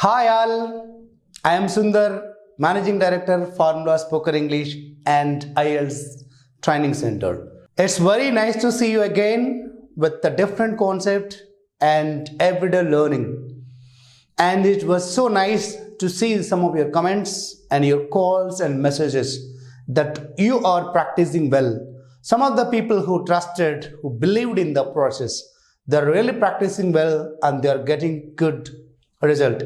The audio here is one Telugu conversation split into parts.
Hi all, I am Sundar, Managing Director, Formula Spoken English and IELTS Training Center. It's very nice to see you again with a different concept and everyday learning. And it was so nice to see some of your comments and your calls and messages that you are practicing well. Some of the people who trusted, who believed in the process, they're really practicing well and they're getting good result.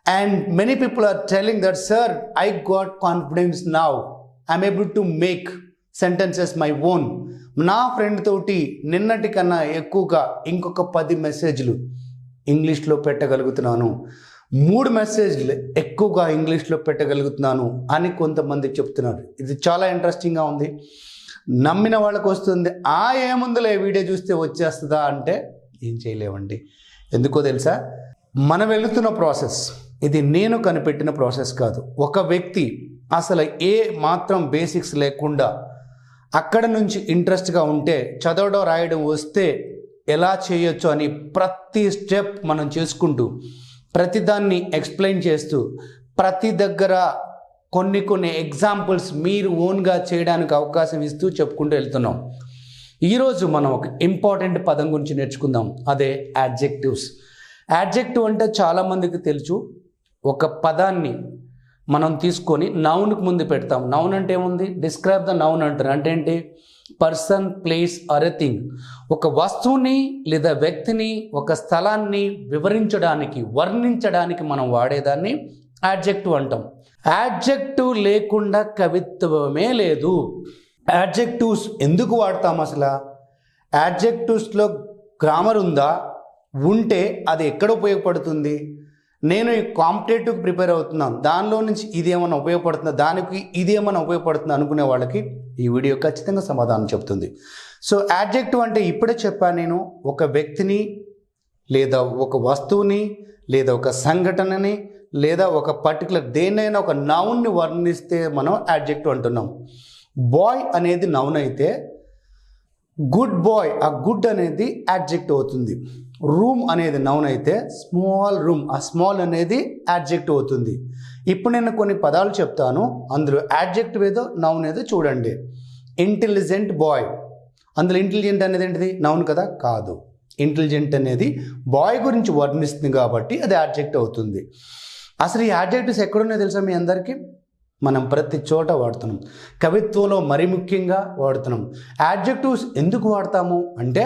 And many people are telling that, sir, I got confidence now. I'm able to make sentences my own. నా ఫ్రెండ్ తోటి నిన్నటి కన్నా ఎక్కువగా ఇంకొక 10 మెసేజ్లు ఇంగ్లీష్లో పెట్టగలుగుతున్నాను, 3 మెసేజ్లు ఎక్కువగా ఇంగ్లీష్లో పెట్టగలుగుతున్నాను అని కొంతమంది చెప్తున్నారు. ఇది చాలా ఇంట్రెస్టింగ్గా ఉంది. నమ్మిన వాళ్ళకు వస్తుంది. ఏముందులే వీడియో చూస్తే వచ్చేస్తుందా అంటే ఏం చేయలేమండి. ఎందుకో తెలుసా, మనం వెళుతున్న ప్రాసెస్ ఇది నేను కనిపెట్టిన ప్రాసెస్ కాదు. ఒక వ్యక్తి అసలు ఏ మాత్రం బేసిక్స్ లేకుండా అక్కడ నుంచి ఇంట్రెస్ట్గా ఉంటే, చదవడం రాయడం వస్తే ఎలా చేయొచ్చు అని ప్రతి స్టెప్ మనం చేసుకుంటూ, ప్రతిదాన్ని ఎక్స్ప్లెయిన్ చేస్తూ, ప్రతి దగ్గర కొన్ని ఎగ్జాంపుల్స్ మీరు ఓన్గా చేయడానికి అవకాశం ఇస్తూ చెప్పుకుంటూ వెళ్తున్నాం. ఈరోజు మనం ఒక ఇంపార్టెంట్ పదం గురించి నేర్చుకుందాం. అదే యాడ్జెక్టివ్స్. యాడ్జెక్టివ్ అంటే చాలామందికి తెలుసు. ఒక పదాన్ని మనం తీసుకొని నౌన్కి ముందు పెడతాం. నౌన్ అంటే ఏముంది? డిస్క్రైబ్ ద నౌన్ అంటారు. అంటే ఏంటి? Person, place or a thing. ఒక వస్తువుని లేదా వ్యక్తిని, ఒక స్థలాన్ని వివరించడానికి, వర్ణించడానికి మనం వాడేదాన్ని యాడ్జెక్టివ్ అంటాం. యాడ్జెక్టివ్ లేకుండా కవిత్వమే లేదు. యాడ్జెక్టివ్స్ ఎందుకు వాడతాం అసలు? యాడ్జెక్టివ్స్లో గ్రామర్ ఉందా? ఉంటే అది ఎక్కడ ఉపయోగపడుతుంది? నేను ఈ కాంపిటేటివ్ ప్రిపేర్ అవుతున్నాను, దానిలో నుంచి ఇదేమన్నా ఉపయోగపడుతుందా, దానికి ఇదేమన్నా ఉపయోగపడుతుందా అనుకునే వాళ్ళకి ఈ వీడియో ఖచ్చితంగా సమాధానం చెప్తుంది. సో యాడ్జెక్టివ్ అంటే ఇప్పుడే చెప్పాను నేను, ఒక వ్యక్తిని లేదా ఒక వస్తువుని లేదా ఒక సంఘటనని లేదా ఒక పర్టికులర్ దేన్నైనా ఒక నౌన్ని వర్ణిస్తే మనం యాడ్జెక్టివ్ అంటున్నాం. బాయ్ అనేది నౌన్ అయితే గుడ్ బాయ్, ఆ గుడ్ అనేది యాడ్జెక్టివ్ అవుతుంది. రూమ్ అనేది నౌన్ అయితే స్మాల్ రూమ్, ఆ స్మాల్ అనేది యాడ్జెక్టివ్ అవుతుంది. ఇప్పుడు నేను కొన్ని పదాలు చెప్తాను, అందులో యాడ్జెక్టివ్ ఏదో నౌన్ ఏదో చూడండి. ఇంటెలిజెంట్ బాయ్, అందులో ఇంటెలిజెంట్ అనేది ఏంటిది? నౌన్ కదా? కాదు. ఇంటెలిజెంట్ అనేది బాయ్ గురించి వర్ణిస్తుంది కాబట్టి అది యాడ్జెక్టివ్ అవుతుంది. అసలు ఈ యాడ్జెక్టివ్స్ ఎక్కడున్నాయో తెలుసా మీ అందరికీ? మనం ప్రతి చోట వాడుతున్నాం. కవిత్వంలో మరీ ముఖ్యంగా వాడుతున్నాం. యాడ్జెక్టివ్స్ ఎందుకు వాడతాము అంటే,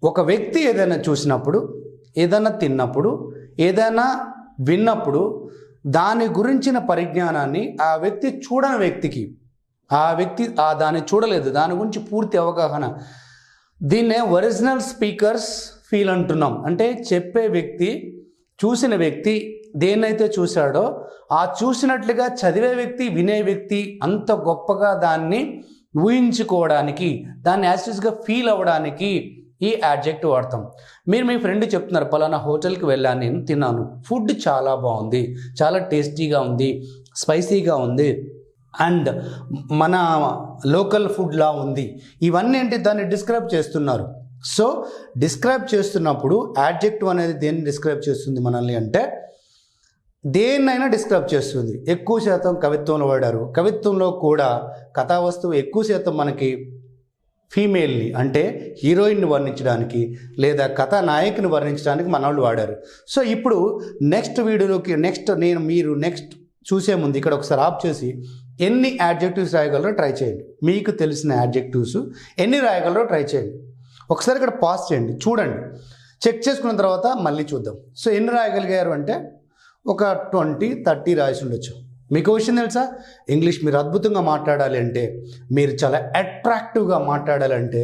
ఒక వ్యక్తి ఏదైనా చూసినప్పుడు, ఏదైనా తిన్నప్పుడు, ఏదైనా విన్నప్పుడు దాని గురించిన పరిజ్ఞానాన్ని ఆ వ్యక్తి చూడని వ్యక్తికి, ఆ వ్యక్తి దాన్ని చూడలేదు, దాని గురించి పూర్తి అవగాహన, దీన్నే ఒరిజినల్ స్పీకర్స్ ఫీల్ అంటున్నాం. అంటే చెప్పే వ్యక్తి, చూసిన వ్యక్తి దేన్నైతే చూశాడో ఆ చూసినట్లుగా చదివే వ్యక్తి, వినే వ్యక్తి అంత గొప్పగా దాన్ని ఊహించుకోవడానికి, దాన్ని యాస్టిస్గా ఫీల్ అవ్వడానికి ఈ యాడ్జెక్టివ్ వాడతాం. మీరు మీ ఫ్రెండ్ చెప్తున్నారు, పలానా హోటల్కి వెళ్ళాను, నేను తిన్నాను, ఫుడ్ చాలా బాగుంది, చాలా టేస్టీగా ఉంది, స్పైసీగా ఉంది అండ్ మన లోకల్ ఫుడ్లా ఉంది. ఇవన్నీ ఏంటి? దాన్ని డిస్క్రైబ్ చేస్తున్నారు. సో డిస్క్రైబ్ చేస్తున్నప్పుడు యాడ్జెక్టివ్ అనేది దేన్ని డిస్క్రైబ్ చేస్తుంది మనల్ని అంటే, దేన్నైనా డిస్క్రైబ్ చేస్తుంది. ఎక్కువ శాతం కవిత్వంలో వాడారు. కవిత్వంలో కూడా కథా వస్తువు ఎక్కువ శాతం మనకి ఫీమేల్ని అంటే హీరోయిన్ని వర్ణించడానికి లేదా కథానాయకుని వర్ణించడానికి మన వాళ్ళు వాడారు. సో ఇప్పుడు నెక్స్ట్ వీడియోలోకి మీరు నెక్స్ట్ చూసే ముందు ఇక్కడ ఒకసారి ఆఫ్ చేసి ఎన్ని యాడ్జెక్టివ్స్ రాయగలరో ట్రై చేయండి. మీకు తెలిసిన యాడ్జెక్టివ్స్ ఎన్ని రాయగలరో ట్రై చేయండి. ఒకసారి ఇక్కడ పాస్ చేయండి, చూడండి, చెక్ చేసుకున్న తర్వాత మళ్ళీ చూద్దాం. సో ఎన్ని రాయగలిగారు అంటే ఒక 20-30 రాసి ఉండొచ్చు. మీకు విషయం తెలుసా, ఇంగ్లీష్ మీరు అద్భుతంగా మాట్లాడాలి అంటే, మీరు చాలా అట్రాక్టివ్గా మాట్లాడాలంటే,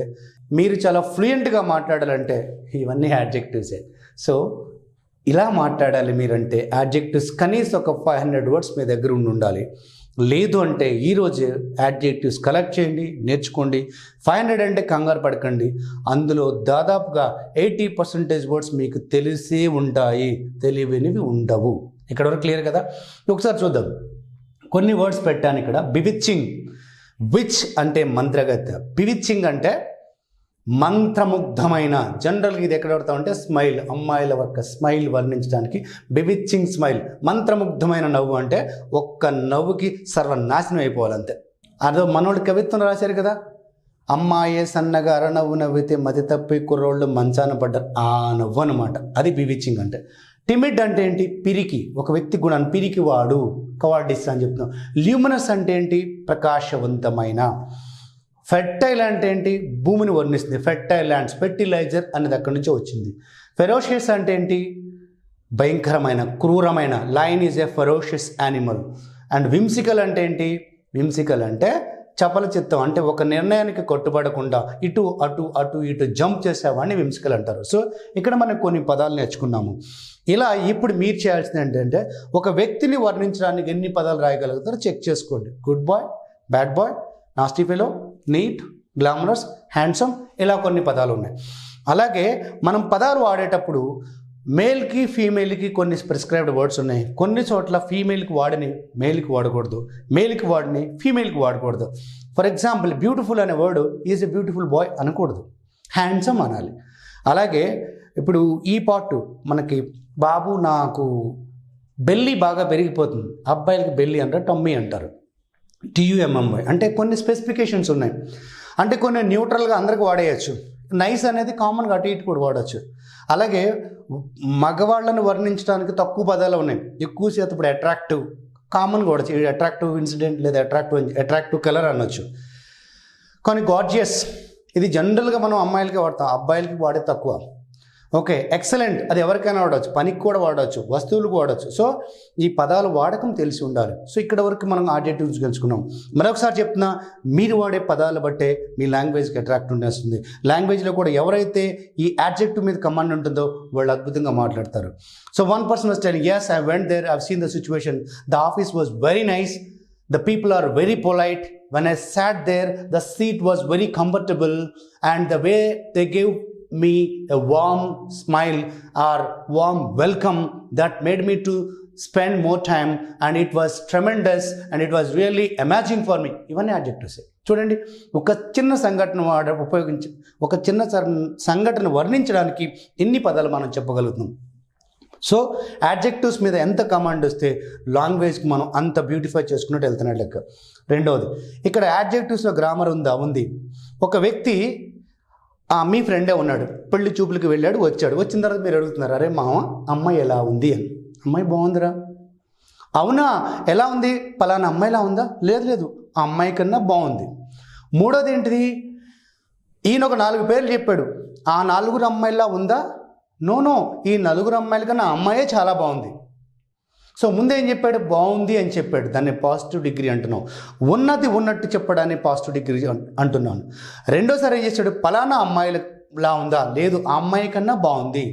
మీరు చాలా ఫ్లూయెంట్గా మాట్లాడాలంటే ఇవన్నీ యాడ్జెక్టివ్సే. సో ఇలా మాట్లాడాలి మీరంటే యాడ్జెక్టివ్స్ కనీసం ఒక 500 వర్డ్స్ మీ దగ్గర ఉండాలి. లేదు అంటే ఈరోజు యాడ్జెక్టివ్స్ కలెక్ట్ చేయండి, నేర్చుకోండి. 500 అంటే కంగారు పడకండి, అందులో దాదాపుగా 80% వర్డ్స్ మీకు తెలిసే ఉంటాయి, తెలియనివి ఉండవు. ఇక్కడ వరకు క్లియర్ కదా? ఒకసారి చూద్దాం. కొన్ని వర్డ్స్ పెట్టాను ఇక్కడ. బివిచ్చింగ్, విచ్ అంటే మంత్రగత్య, బివిచ్చింగ్ అంటే మంత్రముగ్ధమైన, జనరల్గా ఇది ఎక్కడ వాడతామంటే స్మైల్, అమ్మాయిల యొక్క స్మైల్ వర్ణించడానికి బివిచ్చింగ్ స్మైల్. మంత్రముగ్ధమైన నవ్వు అంటే ఒక్క నవ్వుకి సర్వనాశనం అయిపోవాలంతే. అదో మనోడు కవిత్వం రాశారు కదా, అమ్మాయే సన్నగా అరనవ్వు నవ్వితే మతి తప్పి కుర్రోళ్ళు మంచాన పడ్డారు, ఆ నవ్వు అనమాట. అది బివిచ్చింగ్ అంటే. టిమిడ్ అంటే ఏంటి? పిరికి, ఒక వ్యక్తి గుణాన్ని, పిరికి వాడు, కవార్డిస్ అని చెప్తున్నాం. ల్యూమినస్ అంటే ఏంటి? ప్రకాశవంతమైన. ఫెర్టైల్ అంటే ఏంటి? భూమిని వర్ణిస్తుంది. ఫెర్టైల్ ల్యాండ్స్, ఫెర్టిలైజర్ అనేది అక్కడి నుంచి వచ్చింది. ఫెరోషియస్ అంటే ఏంటి? భయంకరమైన, క్రూరమైన. Lion is a ferocious animal. And whimsical అంటే ఏంటి? విమ్సికల్ అంటే చపల చిత్తం, అంటే ఒక నిర్ణయానికి కట్టుబడకుండా ఇటు అటు అటు ఇటు జంప్ చేసేవాడిని విమ్సికల్ అంటారు. సో ఇక్కడ మనం కొన్ని పదాలు నేర్చుకున్నాము. ఇలా ఇప్పుడు మీరు చేయాల్సింది ఏంటంటే ఒక వ్యక్తిని వర్ణించడానికి ఎన్ని పదాలు రాయగలుగుతారో చెక్ చేసుకోండి. Good boy, bad boy, nasty fellow, neat, glamorous, handsome, ఇలా కొన్ని పదాలు ఉన్నాయి. అలాగే మనం పదాలు వాడేటప్పుడు మేల్కి ఫీమేల్కి కొన్ని ప్రిస్క్రైబ్డ్ వర్డ్స్ ఉన్నాయి. కొన్ని చోట్ల ఫీమేల్కి వాడిని మేల్కి వాడకూడదు, మేల్కి వాడిని ఫీమేల్కి వాడకూడదు. ఫర్ ఎగ్జాంపుల్, బ్యూటిఫుల్ అనే word is a beautiful bye అనకూడదు, హ్యాండ్సమ్ అనాలి. అలాగే ఇప్పుడు ఈ పార్ట్ మనకి, బాబు నాకు బెల్లి బాగా పెరిగిపోతుంది, అబ్బాయిలకి బెల్లి అంటారు, టమ్మీ అంటారు, TUMMY. అంటే కొన్ని స్పెసిఫికేషన్స్ ఉన్నాయి. అంటే కొన్ని న్యూట్రల్గా అందరికి వాడేయచ్చు. నైస్ అనేది కామన్గా అటు ఇటు కూడా వాడచ్చు. అలాగే మగవాళ్ళను వర్ణించడానికి తక్కువ పదాలు ఉన్నాయి, ఎక్కువ శాతం. ఇప్పుడు అట్రాక్టివ్ కామన్గా వాడచ్చు, అట్రాక్టివ్ ఇన్సిడెంట్ లేదా అట్రాక్టివ్ కలర్ అనొచ్చు. కానీ గార్జియస్ ఇది జనరల్గా మనం అమ్మాయిలకి వాడతాం, అబ్బాయిలకి వాడే తక్కువ. ఓకే, ఎక్సలెంట్ అది ఎవరికైనా వాడవచ్చు, పనికి కూడా వాడవచ్చు, వస్తువులకు వాడవచ్చు. సో ఈ పదాలు వాడకం తెలిసి ఉండాలి. సో ఇక్కడ వరకు మనం ఆడ్జెక్టివ్స్ గెలుచుకున్నాం. మరొకసారి చెప్తున్నా, మీరు వాడే పదాలు బట్టే మీ లాంగ్వేజ్కి అట్రాక్ట్ ఉండేస్తుంది. లాంగ్వేజ్లో కూడా ఎవరైతే ఈ యాడ్జెక్టివ్ మీద కమాండ్ ఉంటుందో వాళ్ళు అద్భుతంగా మాట్లాడతారు. So one person was telling, yes, I went there, I've seen the situation, the office was very nice, the people are very polite, when I sat there the seat was very comfortable, and the way they gave me a warm smile or warm welcome that made me to spend more time, and it was tremendous, and it was really amazing for me. ఇవన్నీ adjectives. చూడండి, ఒక చిన్న సంఘటన ఉపయోగించి ఒక చిన్న సంఘటన వర్ణించడానికి ఎన్ని పదాలు మనం చెప్పగలుగుతున్నాం. సో యాడ్జెక్టివ్స్ మీద ఎంత కమాండ్ వస్తే లాంగ్వేజ్కి మనం అంత బ్యూటిఫై చేసుకున్నట్టు వెళ్తున్నట్టు లెక్క. రెండవది, ఇక్కడ యాడ్జెక్టివ్స్లో గ్రామర్ ఉందా? ఉంది. ఒక వ్యక్తి మీ ఫ్రెండే ఉన్నాడు, పెళ్లి చూపులకి వెళ్ళాడు, వచ్చాడు. వచ్చిన తర్వాత మీరు అడుగుతున్నారు, అరే మామ అమ్మాయి ఎలా ఉంది అని. అమ్మాయి బాగుందిరా. అవునా, ఎలా ఉంది? పలానా అమ్మాయిలా ఉందా? లేదు లేదు, ఆ అమ్మాయి కన్నా బాగుంది. మూడోది ఏంటిది? ఈయన ఒక 4 పేర్లు చెప్పాడు, ఆ 4 అమ్మాయిలా ఉందా? నో, ఈ 4 అమ్మాయిల కన్నా ఆ అమ్మాయే చాలా బాగుంది. సో ముందేం చెప్పాడు? బాగుంది అని చెప్పాడు. దాన్ని పాజిటివ్ డిగ్రీ అంటున్నాం. ఉన్నది ఉన్నట్టు చెప్పడాన్ని పాజిటివ్ డిగ్రీ అంటున్నాను. రెండోసారి ఏం చేశాడు? పలానా అమ్మాయిలా ఉందా? లేదు, ఆ అమ్మాయి కన్నా బాగుంది.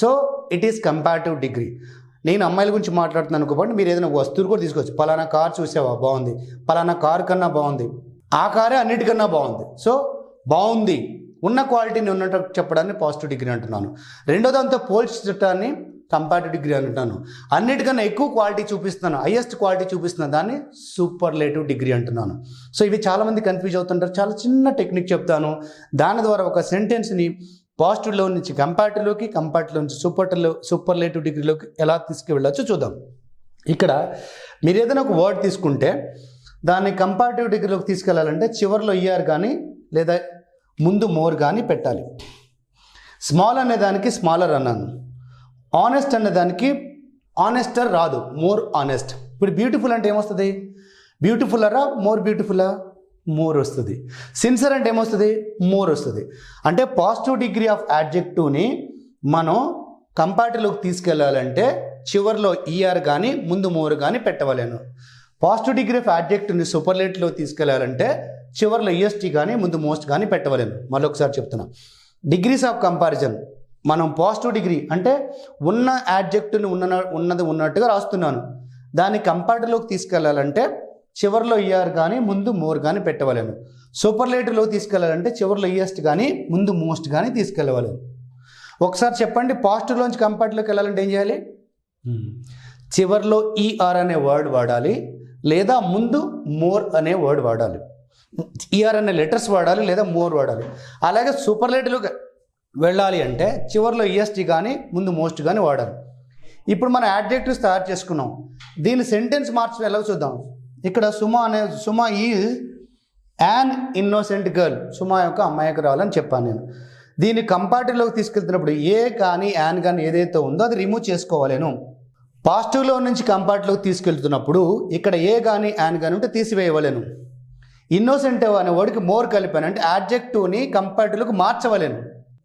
So it is comparative degree. నేను అమ్మాయిల గురించి మాట్లాడుతున్నాను అనుకోండి, మీరు ఏదైనా వస్తువులు కూడా తీసుకోవచ్చు. పలానా కార్ చూసావా? బాగుంది. పలానా కారు కన్నా బాగుంది. ఆ కారే అన్నిటికన్నా బాగుంది. సో బాగుంది, ఉన్న క్వాలిటీని ఉన్నట్టు చెప్పడాన్ని పాజిటివ్ డిగ్రీ అంటున్నాను. రెండో దాంతో పోల్చడాన్ని కంపారిటివ్ డిగ్రీ అంటున్నాను. అన్నిటికన్నా ఎక్కువ క్వాలిటీ చూపిస్తున్నాను, హైయెస్ట్ క్వాలిటీ చూపిస్తున్నాను, దాన్ని సూపర్లేటివ్ డిగ్రీ అంటున్నాను. సో ఇవి చాలామంది కన్ఫ్యూజ్ అవుతుంటారు. చాలా చిన్న టెక్నిక్ చెప్తాను. దాని ద్వారా ఒక సెంటెన్స్ని పాజిటివ్లో నుంచి కంపారిటివ్లోకి, కంపారిటివ్లో నుంచి సూపర్లేటివ్ డిగ్రీలోకి ఎలా తీసుకువెళ్ళొచ్చో చూద్దాం. ఇక్కడ మీరు ఏదైనా ఒక వర్డ్ తీసుకుంటే దాన్ని కంపారిటివ్ డిగ్రీలోకి తీసుకెళ్లాలంటే చివరిలో ER కానీ లేదా ముందు మోర్ కానీ పెట్టాలి. స్మాల్ అనే దానికి స్మాలర్ అన్నాను. ఆనెస్ట్ అనే దానికి ఆనెస్టర్ రాదు, మోర్ ఆనెస్ట్. ఇప్పుడు బ్యూటిఫుల్ అంటే ఏమొస్తుంది? బ్యూటిఫుల్లరా మోర్ బ్యూటిఫుల్లా? మోర్ వస్తుంది. సిన్సియర్ అంటే ఏమొస్తుంది? మోర్ వస్తుంది. అంటే పాజిటివ్ డిగ్రీ ఆఫ్ యాడ్జెక్టివ్ని మనం కంపారిటివ్లోకి తీసుకెళ్ళాలంటే చివరిలో ER కానీ ముందు మోర్ కానీ పెట్టవలేను. పాజిటివ్ డిగ్రీ ఆఫ్ యాడ్జెక్టివ్ని సూపర్లేటివ్లో తీసుకెళ్లాలంటే చివరిలో EST కానీ ముందు మోస్ట్ కానీ పెట్టవలేను. మళ్ళొకసారి చెప్తున్నా, డిగ్రీస్ ఆఫ్ కంపారిజన్ మనం పాజిటివ్ డిగ్రీ అంటే ఉన్న యాడ్జెక్టివ్ని ఉన్నది ఉన్నట్టుగా రాస్తున్నాను. దాన్ని కంపారిటివ్లోకి తీసుకెళ్లాలంటే చివరిలో ER కానీ ముందు మోర్ కానీ పెట్టవలేను. సూపర్లేటివ్లోకి తీసుకెళ్లాలంటే చివరిలో EST కానీ ముందు మోస్ట్ కానీ తీసుకెళ్ళవలేను. ఒకసారి చెప్పండి, పాజిటివ్లోంచి కంపారిటివ్లోకి వెళ్ళాలంటే ఏం చేయాలి? చివరిలో ER అనే వర్డ్ వాడాలి, లేదా ముందు మోర్ అనే వర్డ్ వాడాలి. ఈఆర్ అనే లెటర్స్ వాడాలి లేదా మోర్ వాడాలి. అలాగే సూపర్లేటివ్కి వెళ్ళాలి అంటే చివరిలో ఈఎస్టీ కానీ ముందు మోస్ట్ కానీ వాడాలి. ఇప్పుడు మనం యాడ్జెక్టివ్స్ తయారు చేసుకున్నాం. దీని సెంటెన్స్ మార్చడం ఎలా చూద్దాం. ఇక్కడ సుమా ఈజ్ యాన్ ఇన్నోసెంట్ గర్ల్. సుమా యొక్క అమాయకురాలని చెప్పాను నేను. దీన్ని కంపారిటివ్లోకి తీసుకెళ్తున్నప్పుడు ఏ కానీ యాన్ కానీ ఏదైతే ఉందో అది రిమూవ్ చేసుకోవాలేను. పాజిటివ్లో నుంచి కంపారిటివ్లోకి తీసుకెళ్తున్నప్పుడు ఇక్కడ ఏ కానీ యాన్ కానీ ఉంటే తీసివేయవలేను. ఇన్నోసెంట్ అనే వర్డ్కి మోర్ కలిపాను అంటే యాడ్జెక్టివ్ని కంపారిటివ్లోకి మార్చవలేను.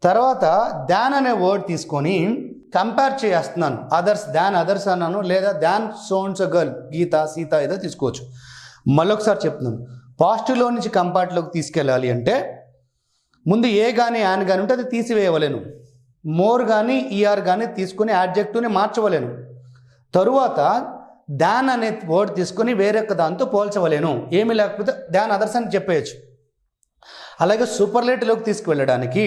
తర్వాత దాన్ అనే వర్డ్ తీసుకొని కంపేర్ చేస్తున్నాను. అదర్స్ అన్నాను, లేదా దాన్ సోన్స్ గర్ల్, గీత సీత ఏదో తీసుకోవచ్చు. మళ్ళొకసారి చెప్తున్నాను, పాజిటివ్లో నుంచి కంపారిటివ్లోకి తీసుకెళ్ళాలి అంటే ముందు ఏ కానీ యాన్ కానీ ఉంటే అది తీసివేయవలేను. మోర్ కానీ ఈఆర్ కానీ తీసుకొని యాడ్జెక్టివ్ని మార్చవలేను. తరువాత దాన్ అనే వర్డ్ తీసుకొని వేరొక దాంతో పోల్చవలేను. ఏమీ లేకపోతే దాన్ అదర్స్ అని చెప్పేయచ్చు. అలాగే సూపర్లేటివ్లోకి తీసుకువెళ్ళడానికి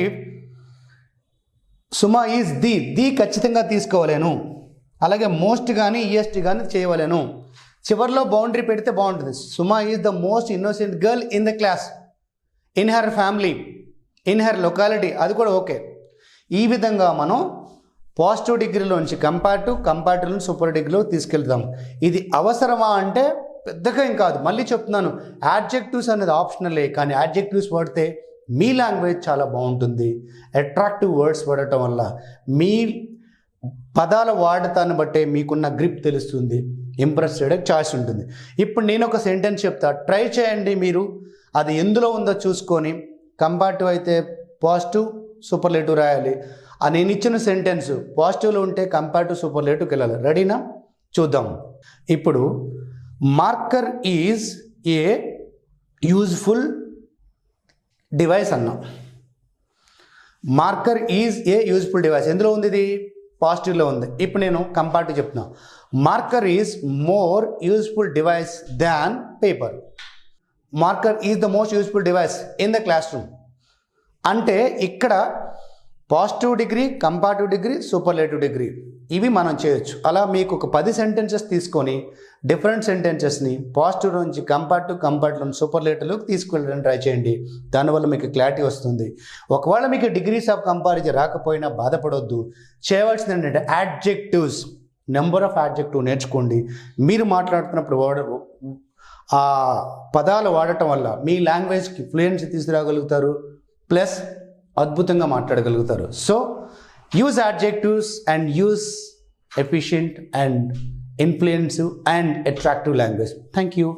సుమా ఈజ్ ది ఖచ్చితంగా తీసుకోవలేను. అలాగే మోస్ట్ కానీ ఈఎస్టీ కానీ చేయవలేను. చివరిలో బౌండరీ పెడితే బాగుంటుంది. Suma is the most innocent girl in the class, in her family, in her locality, అది కూడా ఓకే. ఈ విధంగా మనం పాజిటివ్ డిగ్రీలోంచి కంపారిటివ్ నుంచి సూపర్ డిగ్రీలో తీసుకెళ్తాం. ఇది అవసరమా అంటే పెద్దగా ఏం కాదు. మళ్ళీ చెప్తున్నాను, యాడ్జెక్టివ్స్ అనేది ఆప్షనలే, కానీ యాడ్జెక్టివ్స్ వాడితే మీ లాంగ్వేజ్ చాలా బాగుంటుంది. అట్రాక్టివ్ వర్డ్స్ వాడటం వల్ల మీ పదాల వాడతాన్ని బట్టే మీకున్న గ్రిప్ తెలుస్తుంది, ఇంప్రెస్ చేయడానికి ఛాయిస్ ఉంటుంది. ఇప్పుడు నేను ఒక సెంటెన్స్ చెప్తా, ట్రై చేయండి. మీరు అది ఎందులో ఉందో చూసుకొని కంపారిటివ్ అయితే పాజిటివ్ సూపర్లేటివ్ రాయాలి. నేను ఇచ్చిన సెంటెన్స్ పాజిటివ్లో ఉంటే కంపారిటివ్ సూపర్లేటివ్కి వెళ్ళాలి. రెడీనా? చూద్దాం. ఇప్పుడు marker is a useful device అన్నాం. Marker is a useful device ఎందులో ఉంది? ఇది పాజిటివ్లో ఉంది. ఇప్పుడు నేను కంపారిటివ్ చెప్తున్నా. Marker is more useful device than paper. Marker is the most useful device in the class room. అంటే ఇక్కడ positive degree, comparative degree, superlative degree ఇవి మనం చేయొచ్చు. అలా మీకు ఒక 10 సెంటెన్సెస్ తీసుకొని డిఫరెంట్ సెంటెన్సెస్ని పాజిటివ్ నుంచి కంపారిటివ్ నుంచి సూపర్లేటివ్లోకి తీసుకెళ్ళడానికి ట్రై చేయండి. దానివల్ల మీకు క్లారిటీ వస్తుంది. ఒకవేళ మీకు డిగ్రీస్ ఆఫ్ కంపారిజన్ రాకపోయినా బాధపడొద్దు. చేయవలసింది ఏంటంటే యాడ్జెక్టివ్స్, నెంబర్ ఆఫ్ యాడ్జెక్టివ్ నేర్చుకోండి. మీరు మాట్లాడుతున్నప్పుడు ఆ పదాలు వాడటం వల్ల మీ లాంగ్వేజ్కి ఫ్లూయెన్సీ తీసుకురాగలుగుతారు, ప్లస్ అద్భుతంగా మాట్లాడగలుగుతారు. So use adjectives and use efficient and influencive and attractive language. Thank you.